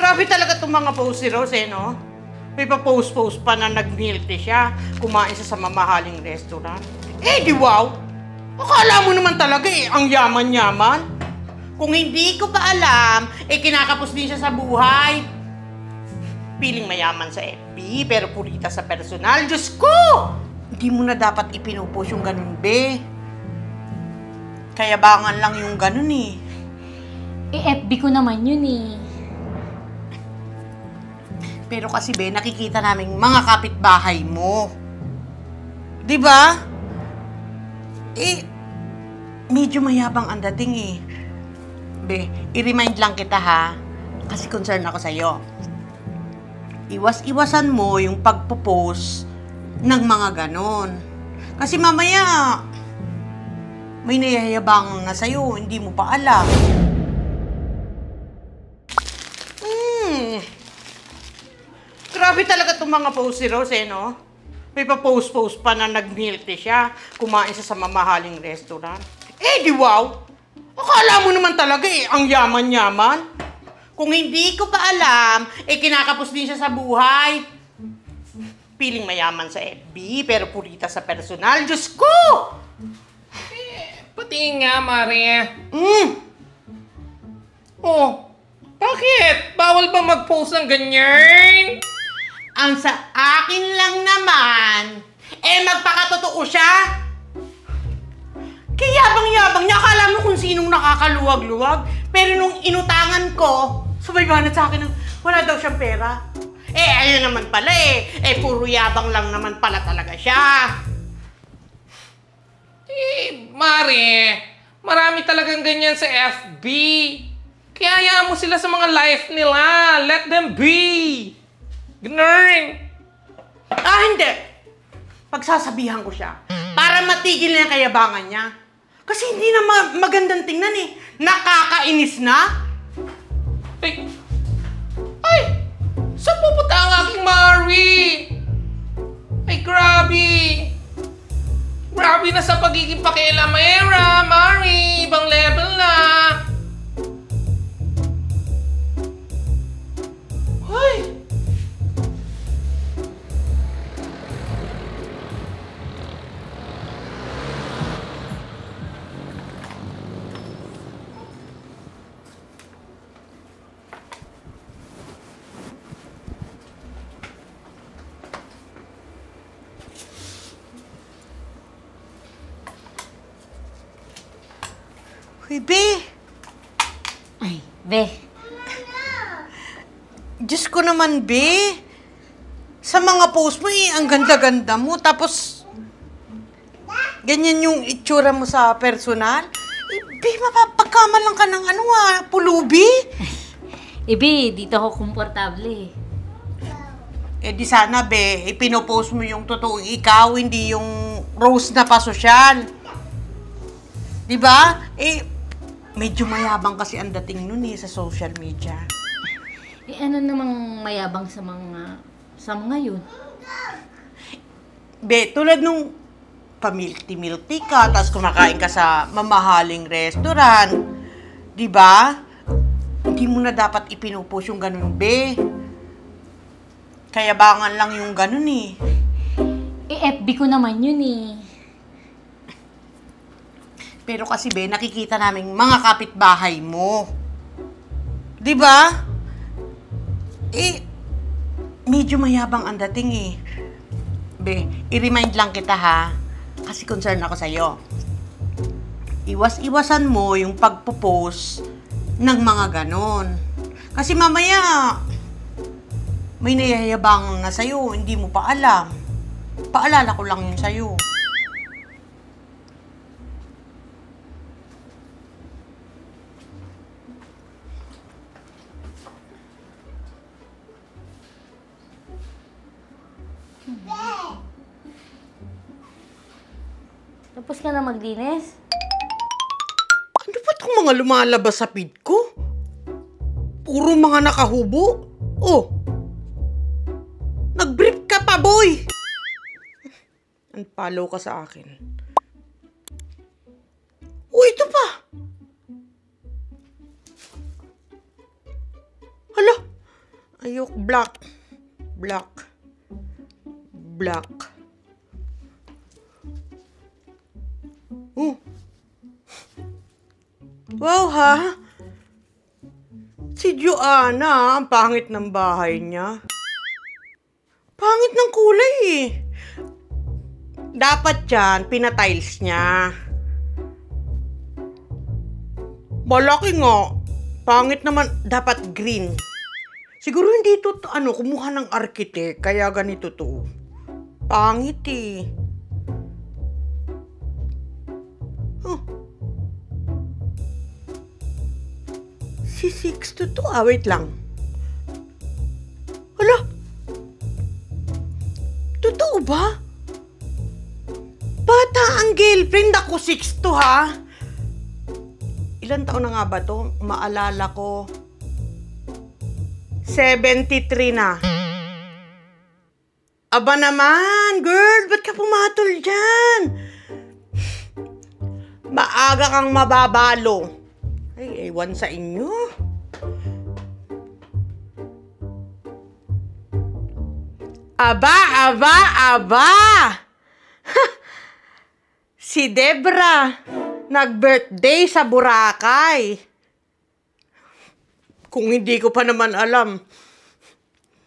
Grabe talaga itong mga post si Rose, no? May pa-post-post pa na nag-milk tea siya, kumain siya sa mamahaling restaurant. Eh, di wow! Akala mo naman talaga ang yaman-yaman. Kung hindi ko pa alam, kinakapos din siya sa buhay. Piling mayaman sa FB, pero purita sa personal. Diyos ko! Hindi mo na dapat ipinupost yung ganun, be. Kayabangan lang yung ganun, eh. FB ko naman yun, eh. Pero kasi, be, nakikita naming mga kapitbahay mo. Di ba? Medyo mayabang ang dating, eh. Be, i-remind lang kita, ha? Kasi concern ako sa'yo. Iwas-iwasan mo yung pagpo-post ng mga ganon. Kasi mamaya, may nayayabang na sa'yo, hindi mo pa alam. Grabe talaga itong mga post si Rose, no? May pa-post-post pa na nag-milk tea siya, kumain siya sa mamahaling restaurant. Eh, di wow! Akala mo naman talaga ang yaman-yaman. Kung hindi ko pa alam, kinakapos din siya sa buhay. Piling mayaman sa FB, pero purita sa personal. Diyos ko! Pati nga, Mare. Oh, bakit? Bawal ba mag-post ng ganyan? Ang sa akin lang naman, magpakatotoo siya. Kaya yabang-yabang niya, akala mo kung sinong nakakaluwag-luwag. Pero nung inutangan ko, sumaybanat sa akin ng wala daw siyang pera. Ayun naman pala puro yabang lang naman pala talaga siya. Mare, marami talagang ganyan sa FB. Kaya hayaan mo sila sa mga life nila. Let them be. Ganun. Hindi. Pagsasabihan ko siya para matigil na yung kayabangan niya. Kasi hindi na magandang tingnan, nakakainis na. Ay! Saan pupunta ang aking Mari? Ay, grabe! Grabe na sa pagiging pakialamera, Mari! Ibang level na! Ay! Uy, be! Ay, be. Diyos ko naman, be. Sa mga post mo, ang ganda-ganda mo. Tapos, ganyan yung itsura mo sa personal. Be, mapapagkaman lang ka ng pulubi. Be, dito ako komportable, Di sana, be, pinopost mo yung totoong ikaw, hindi yung Rose na pasosyal. Di ba? Medyo mayabang kasi ang dating nun sa social media. Ano namang mayabang sa mga yun? Be, tulad nung pamilti-milti ka, tapos kumakain ka sa mamahaling restaurant. Di ba? Hindi mo na dapat ipinupost yung ganun, be. Kayabangan lang yung ganun, FB ko naman yun, Pero kasi, be, nakikita naming mga kapitbahay mo. Di ba? Medyo mayabang ang dating, Be, i-remind lang kita, ha? Kasi concern ako sa'yo. Iwas-iwasan mo yung pagpo-post ng mga ganon. Kasi mamaya, may nayayabang na sa'yo, hindi mo pa alam. Paalala ko lang yun sa'yo. Tapos ka na maglinis? Ano ba itong mga lumalabas sa feed ko? Puro mga nakahubo. Oh! Nag-brief ka pa, boy! Unfollow ka sa akin. Oh, ito pa! Hala! Ayok, black. Black. Black. Oh. Wow, ha? Si Joanna, ang pangit ng bahay niya. Pangit ng kulay eh. Dapat yan, pinatiles niya. Malaki nga. Pangit naman, dapat green. Siguro hindi ito, kumuha ng arkitek, kaya ganito to. Pangit eh. Oh. Si Sixto to, wait lang. Hala? Totoo ba? Bata ang girlfriend ako, Sixto ha? Ilan taon na nga ba to? Maalala ko. 73 na. Aba naman, girl, ba't ka pumatol dyan? Maaga kang mababalo. Ay, ewan sa inyo. Aba! Si Debra, nag-birthday sa Boracay. Kung hindi ko pa naman alam.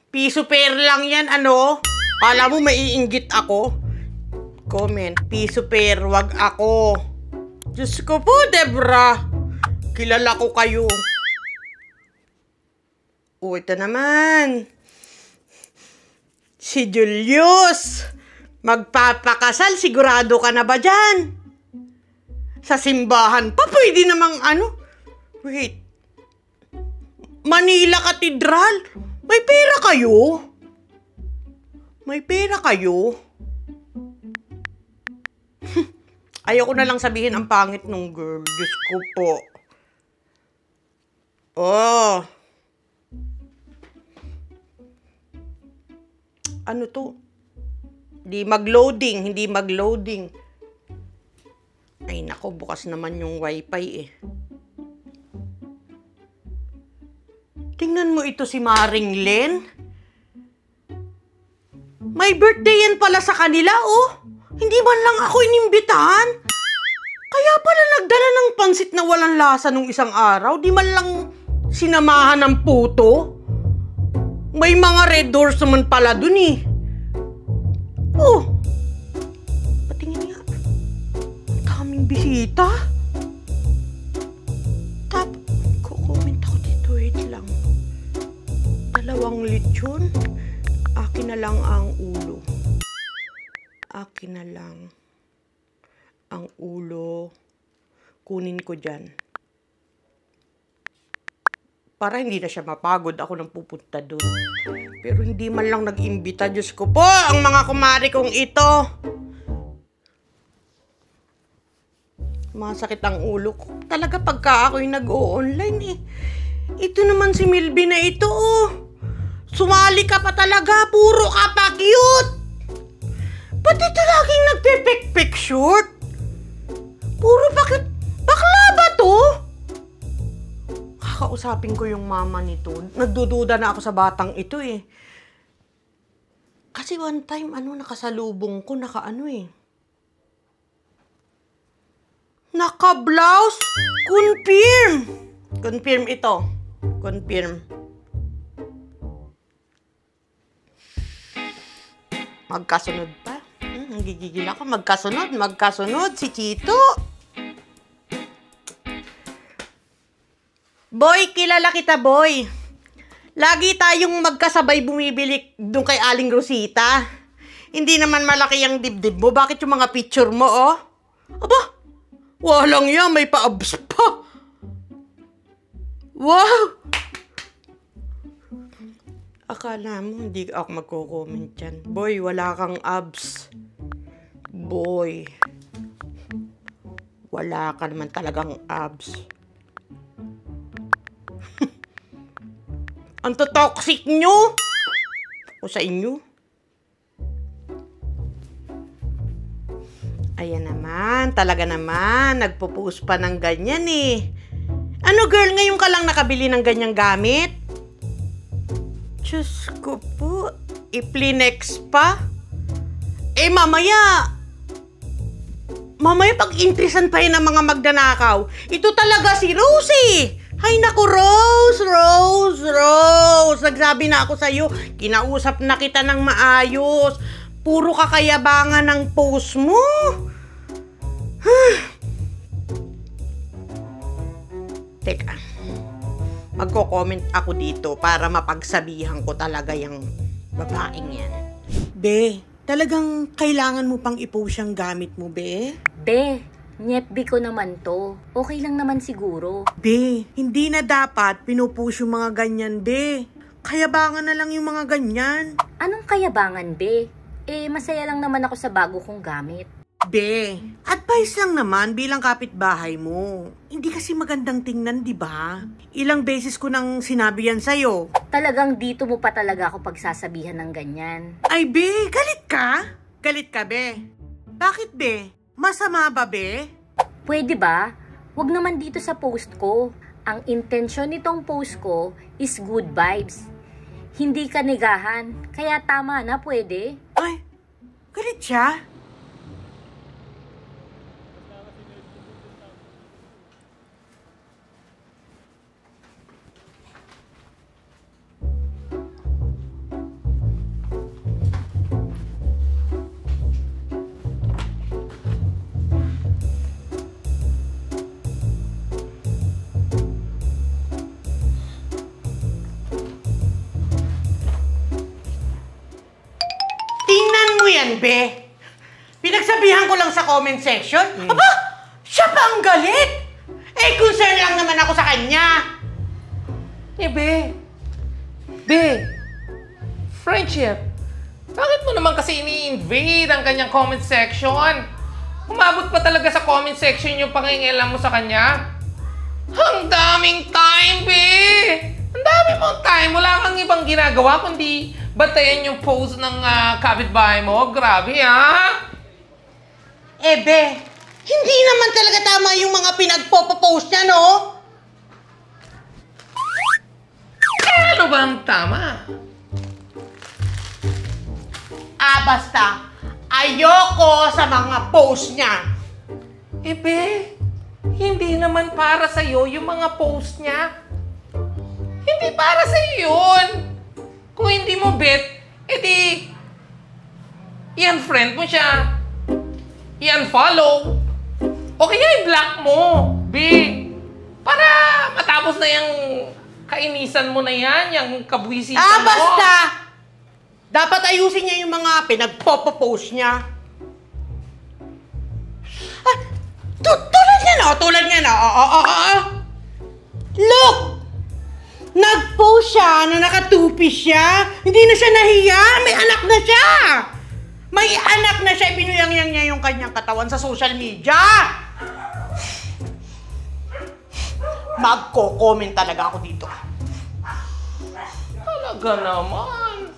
Piso pair lang yan, ano? Kala mo maiinggit ako? Comment, piso pair, wag ako. Diyos ko po, Debra. Kilala ko kayo. O, ito naman. Si Julius. Magpapakasal, sigurado ka na ba dyan? Sa simbahan pa, pwede namang Wait. Manila Cathedral? May pera kayo? May pera kayo? Ayoko na lang sabihin ang pangit nung girl. Diyos ko po. Oh. Ano to? Hindi mag-loading. Ay nako, bukas naman yung wifi eh. Tingnan mo ito si Maring Len. May birthday yan pala sa kanila, oh. Hindi man lang ako inimbitahan. Kaya pala nagdala ng pansit na walang lasa nung isang araw. Di man lang sinamahan ng puto. May mga red doors naman pala dun eh. Oh. Patingin nga. Ang daming bisita. Kukomment ako dito. Wait lang. 2 lechon. Akin na lang ang ulo. Akin na lang ang ulo. Kunin ko dyan. Para hindi na siya mapagod, ako nang pupunta doon. Pero hindi man lang nag-imbita. Diyos ko po, ang mga kumari kong ito. Masakit ang ulo ko. Talaga pagka ako'y nag-o-online eh. Ito naman si Milby na ito oh. Sumali ka pa talaga. Puro ka pa cute. Ba't ito laging nagpe-pick short? Puro pa cute. Bakla ba to? Kakausapin ko yung mama nito. Nagdududa na ako sa batang ito eh. Kasi one time, nakasalubong ko, Naka-blouse? Confirm! Confirm ito. Confirm. Magkasunod pa. Nagigigil ako. Magkasunod. Si Chito. Boy, kilala kita, boy. Lagi tayong magkasabay bumibili doon kay Aling Rosita. Hindi naman malaki ang dibdib mo. Bakit yung mga picture mo, oh? Aba, walang yan. May pa-abs pa. Wow! Akala mo hindi ako magko-comment dyan. Boy, wala kang abs. Boy. Wala ka naman talagang abs. Ang toxic nyo! O sa inyo? Ayan naman, talaga naman. Nagpo-post pa ng ganyan eh. Ano girl, ngayon ka lang nakabili ng ganyang gamit? Diyos ko po, iplinex pa? Mamaya pag-intrisan pa yun ng mga magdanakaw. Ito talaga si Rosie. Ay naku, Rose. Nagsabi na ako sa'yo, kinausap na kita ng maayos. Puro kakayabangan ng post mo. Teka, magko-comment ako dito para mapagsabihan ko talaga yung babaeng yan. Be, talagang kailangan mo pang i-post yung gamit mo, be? Be, nyepbi ko naman to. Okay lang naman siguro. Be, hindi na dapat pinupush yung mga ganyan, be. Kayabangan na lang yung mga ganyan. Anong kayabangan, be? Masaya lang naman ako sa bago kong gamit. Be, advice lang naman bilang kapitbahay mo. Hindi kasi magandang tingnan, di ba? Ilang beses ko nang sinabi yan sa'yo. Talagang dito mo pa talaga ako pagsasabihan ng ganyan. Ay, be, galit ka? Galit ka, be? Bakit, be? Masama ba, be? Pwede ba? Wag naman dito sa post ko. Ang intensyon nitong post ko is good vibes. Hindi ka negahan. Kaya tama na, pwede. Ay, galit siya? Tingnan mo yan, be. Pinagsabihan ko lang sa comment section. Aba, siya pa ang galit. Concern lang naman ako sa kanya. Be. Friendship. Bakit mo naman kasi ini-invade ang kanyang comment section? Umabot pa talaga sa comment section yung pangingialam mo sa kanya? Ang daming time, be! Ang dami mong time. Wala kang ibang ginagawa kundi batayan yung post ng kapitbahay mo. Grabe, ha? Be, hindi naman talaga tama yung mga pinagpo-post niya, no? Ano ba ang tama? Basta, ayoko sa mga post niya. Be, hindi naman para sa'yo yung mga post niya. Hindi para sa'yo yun. Kung hindi mo bet, edi, i-unfriend mo siya. I-unfollow. O kaya i-block mo, B. Para matapos na yung kainisan mo na yan, yung kabwisisan mo. Basta! Dapat ayusin niya yung mga pinagpo-post niya. Tulad niya na. Look! Nag-post siya na nakatupi siya. Hindi na siya nahiya. May anak na siya. May anak na siya. Pinuyang-yang niya yung kanyang katawan sa social media. Magko-comment talaga ako dito. Talaga naman.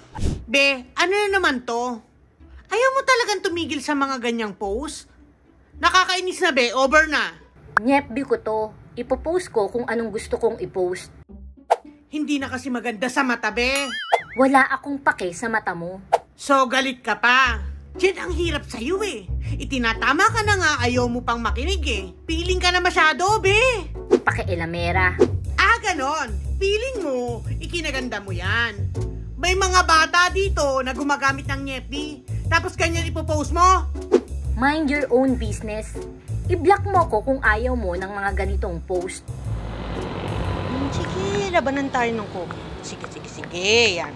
Be, ano na naman to? Ayaw mo talagang tumigil sa mga ganyang post? Nakakainis na, be. Over na. Nyepbi ko to. Ipopost ko kung anong gusto kong ipost. Hindi na kasi maganda sa mata, be. Wala akong pake sa mata mo. So, galit ka pa. Diyan ang hirap sa'yo, eh. Itinatama ka na nga, ayaw mo pang makinig, eh. Piling ka na masyado, be. Pake-elamera. Ganon. Piling mo, ikinaganda mo yan. May mga bata dito na gumagamit ng nyepi. Tapos ganyan ipopost mo? Mind your own business. I-block mo ko kung ayaw mo ng mga ganitong post. Sige, labanan tayo ng ko. Sige. Yan.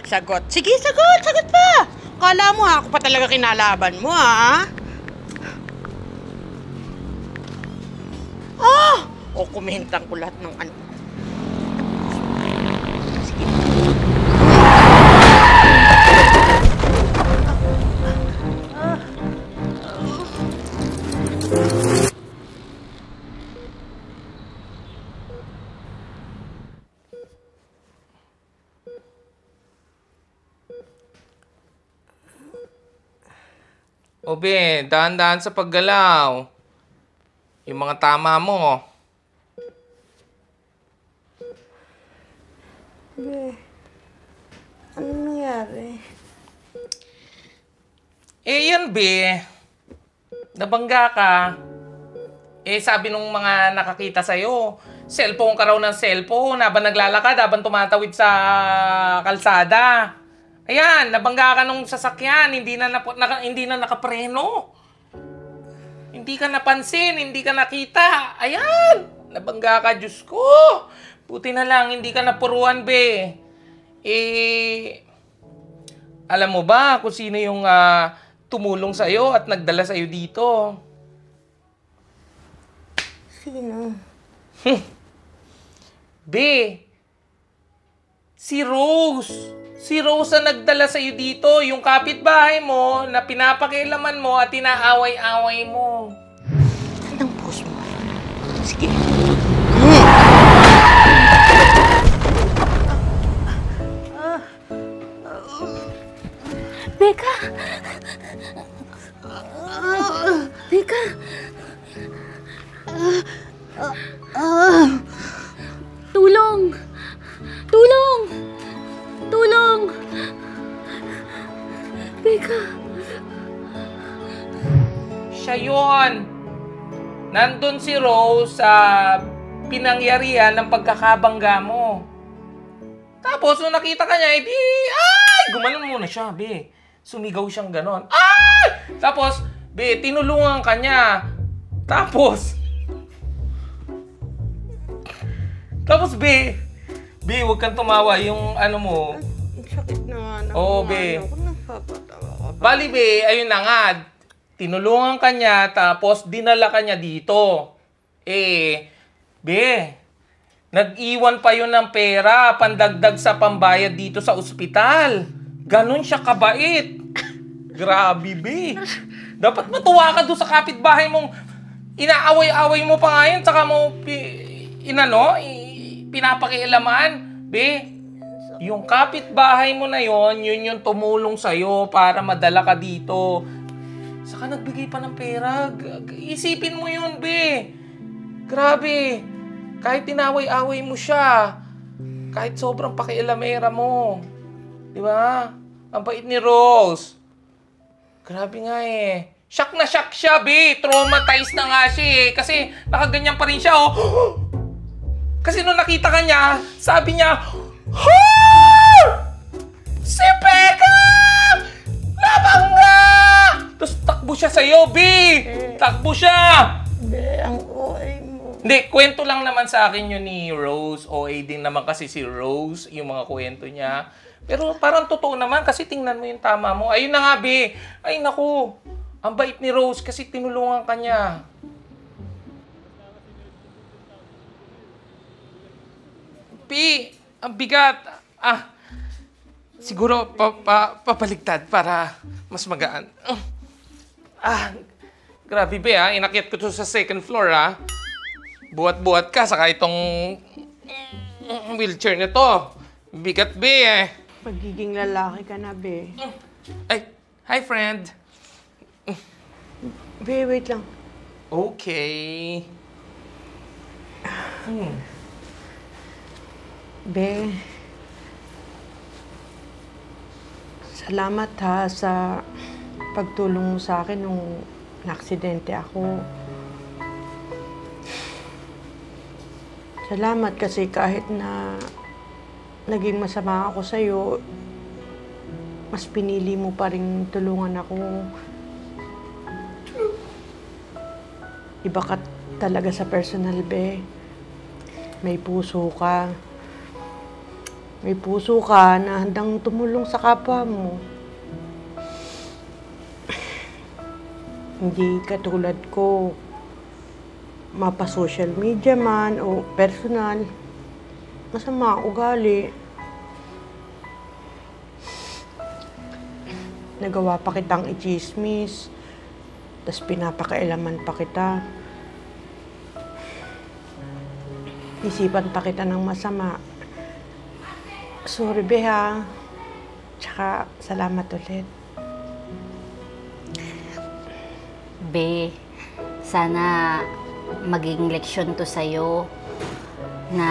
Sagot. Sige, sagot pa. Kala mo ako pa talaga kinalaban mo, ha? O kumentan ko lahat ng ano. Sige. Be, dahan-dahan sa paggalaw. Yung mga tama mo. Be, ano nangyari? Yan, be. Nabangga ka. Sabi nung mga nakakita sa'yo, cellphone ka raw ng cellphone habang naglalakad, habang tumatawid sa kalsada. Ayan, nabangga ka nung sasakyan, hindi na nakapreno. Hindi ka napansin, hindi ka nakita. Ayan, nabangga ka, Diyos ko. Buti na lang, hindi ka napuruan, be. Alam mo ba kung sino yung tumulong sa'yo at nagdala sa'yo dito? Sino? Be, si Rose. Si Rose ang nagdala sa'yo dito. Yung kapitbahay mo na pinapakialaman mo at inaaway-away mo. Anong post mo? Sige. Beka! Beka! Tulong! Tulong! Tulong! Beka! Siya yun. Nandun si Rose sa pinangyarihan ng pagkakabangga mo. Tapos, nung nakita ka niya, gumanon muna siya, be. Sumigaw siyang ganon. Ay! Tapos, be, tinulungan ka niya. Tapos, be, huwag kang tumawa. Yung ano mo. Ang sakit na nga na. Oo, be. Ako napapatawa ka pa. Bali, be, ayun na nga. Tinulungan ka niya, tapos dinala ka niya dito. Be, nag-iwan pa yun ng pera, pandagdag sa pambayad dito sa ospital. Ganon siya kabait. Grabe, be. Dapat matuwa ka doon sa kapitbahay mong inaaway-away mo pa ngayon, saka mo pinapakialaman. Be, yung kapitbahay mo na yon, yun yung tumulong sa'yo para madala ka dito. Saka nagbigay pa ng pera. Isipin mo yun, be. Grabe. Kahit tinaway-away mo siya. Kahit sobrang pakialamera mo. Di ba? Ang bait ni Rose. Grabe nga eh. Shock na shock siya, be. Traumatized na nga siya eh. Kasi nakaganyan pa rin siya, oh. Kasi nung nakita ka niya, sabi niya, si Becca! Nabangga! Tapos takbo siya sa'yo, B! Takbo siya! Be, ang OA mo. Hindi, kwento lang naman sa akin yun ni Rose. OA din naman kasi si Rose, yung mga kwento niya. Pero parang totoo naman kasi tingnan mo yung tama mo. Ayun na nga, B. Ay, naku. Ang bait ni Rose kasi tinulungan ka niya. B, ang bigat. Siguro papaligtad para mas magaan. Grabe, be, inakyat ko to sa second floor, Buhat-buhat ka, saka itong wheelchair nito. Bigat, be, Pagiging lalaki ka na, be. Ay, hi, friend. Be, wait lang. Okay. Be, salamat sa pagtulong mo sa akin nung naksidente ako. Salamat kasi kahit na naging masama ako sa'yo, mas pinili mo pa rin tulungan ako. Iba ka talaga sa personal, be. May puso ka. May puso ka na handang tumulong sa kapwa mo. Hindi katulad ko, mapa-social media man o personal, masama ang ugali. Nagawa pa kitang i-chismis, tas pinapakailaman pa kita. Isipan pa kita ng masama. Sorry, be, ha. Tsaka, salamat ulit. Be, sana maging leksyon to sa'yo na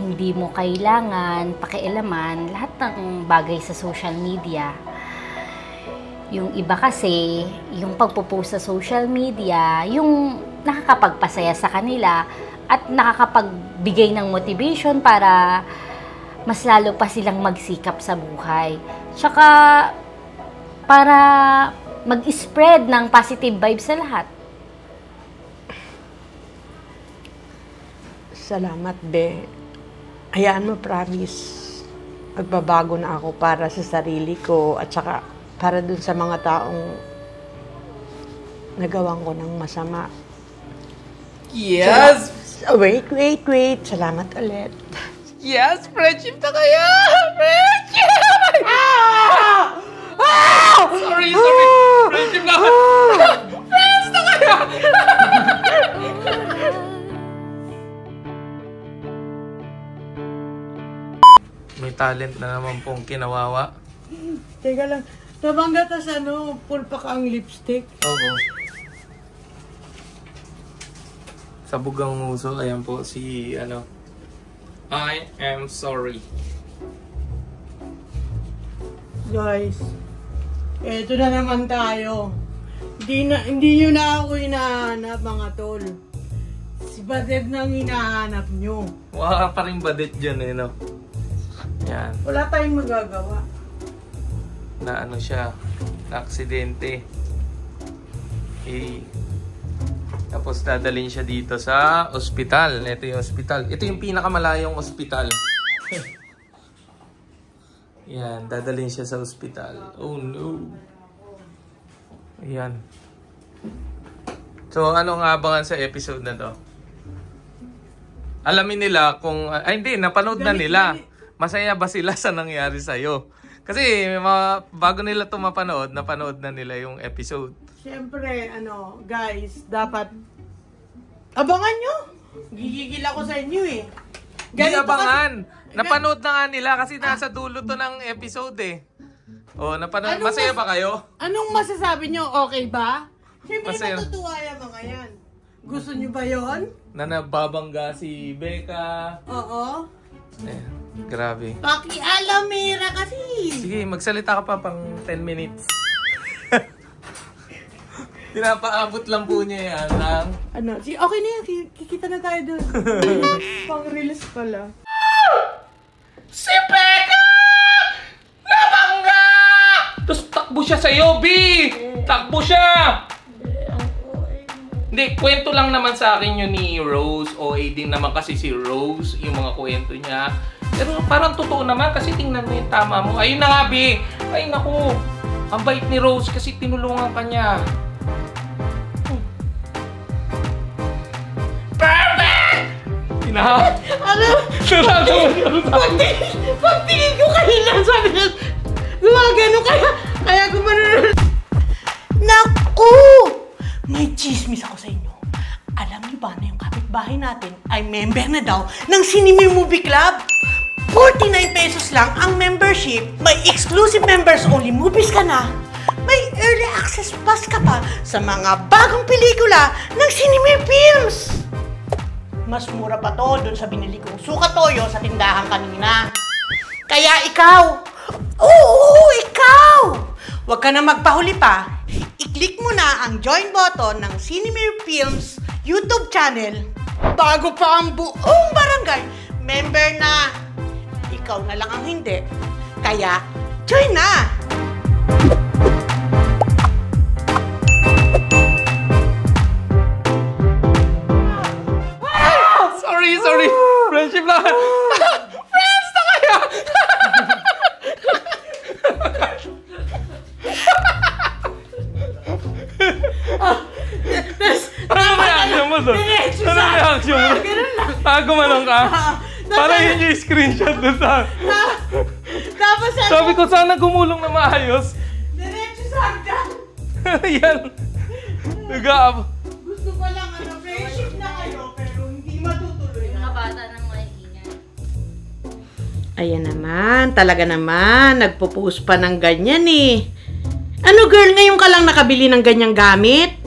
hindi mo kailangan pakialaman lahat ng bagay sa social media. Yung iba kasi, yung pagpo-post sa social media, yung nakakapagpasaya sa kanila at nakakapagbigay ng motivation para mas lalo pa silang magsikap sa buhay. Tsaka para mag-spread ng positive vibes sa lahat. Salamat, Be. Hayaan mo, promise. Magbabago na ako para sa sarili ko at saka para dun sa mga taong nagawan ko ng masama. Yes! Wait. Salamat ulit. Yes! Friendship na kaya! Friendship! Sorry! Friendship na! Friends na kaya! May talent na naman pong kinawawa. Teka lang. Nabangga ta sa pulpak ang lipstick. Oo. Sa bugang nguso, ayan po si, I am sorry. Guys, eto na naman tayo. Hindi nyo na ako hinahanap, mga tol. Si Badet nang hinahanap nyo. Wala pa rin badit dyan no? Yan. Wala tayong magagawa. Na siya, na aksidente. Tapos dadalhin siya dito sa ospital. Ito yung ospital. Ito yung pinakamalayong ospital. Yan, dadalhin siya sa ospital. Oh no. Ayan. So, anong abangan sa episode na to? Alamin nila kung... hindi, napanood na nila. Masaya ba sila sa nangyari sa'yo? Kasi bago nila ito mapanood, napanood na nila yung episode. Siyempre, guys, dapat abangan nyo. Gigigil ako sa inyo eh. Hindi abangan. Napanood na nga nila kasi nasa dulo to ng episode eh. Oh, napanood. Masaya ba kayo? Anong masasabi nyo? Okay ba? Siyempre Masaya. matutuwa yung mga yan. Gusto nyo ba yon? Na nababangga si Becca. Oo. Grabe. Pakialamera kasi. Sige, magsalita ka pa pang 10 minutes. Pinapaabot lang po niya yan ng... Okay na yan. Kikita na tayo doon. Pang-release pala. Si Becca! Nabangga! Tapos takbo siya sa'yo, B! Takbo siya! Hindi, kwento lang naman sa akin yun ni Rose. OA din naman kasi si Rose, yung mga kwento niya. Pero parang totoo naman kasi tingnan mo yung tama mo. Ayun na nga, B! Ay, naku! Ang bait ni Rose kasi tinulungan ka niya. Perfect! Pagtingin ko kanina, sabi na, gumagano kaya gumano. Naku! May chismis ako sa inyo. Alam niyo ba na yung kapitbahay natin ay member na daw ng Cinema Movie Club? 49 pesos lang ang membership. May exclusive members only movies ka na. May early access pass ka pa sa mga bagong pelikula ng Cinema Films. Mas mura pa to dun sa binili kong suka toyo sa tindahan kanina. Kaya ikaw, ikaw! Huwag ka na magpahuli pa. I-click mo na ang join button ng Cinema Films YouTube channel bago pa ang buong barangay member na. Ikaw na lang ang hindi. Kaya, join na! Sorry. Friendship lang. Friends na kaya! Ano reaction mo doon? Ano reaction mo? Gumanong ka? Para yun yung screenshot doon sa... Tapos Sabi ko sana gumulong na maayos. diretso sa hagdan. Yan. Nag-aab. Gusto ko lang friendship na kayo, pero hindi matutuloy na. Mga bata ng maiingan. Ayan naman, talaga naman, nagpo-post pa ng ganyan eh. Ano girl, ngayon ka lang nakabili ng ganyang gamit?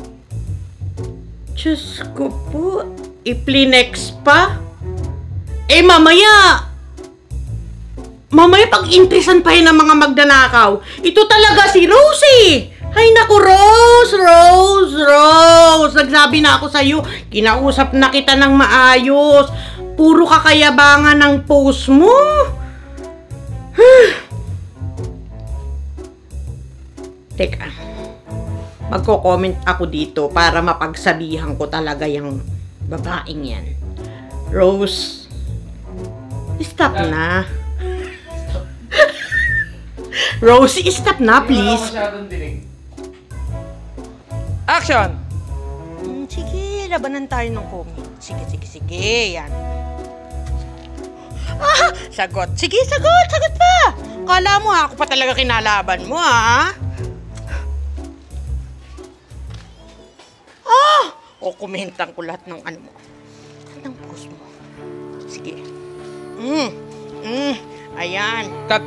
Diyos ko po, i-Plinex pa? Eh, mamaya pag-intrisan pa yun ng mga magdanakaw. Ito talaga si Rosie. Ay naku, Rose. Nagsabi na ako sa'yo. Kinausap na kita ng maayos. Puro kakayabangan ng post mo. Teka. Magko-comment ako dito para mapagsabihan ko talaga yung babaeng yan. Rose, stop na. Rose, stop na, please. Action! Sige, labanan tayo ng comment. Sige. Yan. Sagot. Sige, sagot pa. Kala mo ako pa talaga kinalaban mo, ha? O kumentan ko lahat ng ano mo. Ng post mo. Sige. Ayan. Cut!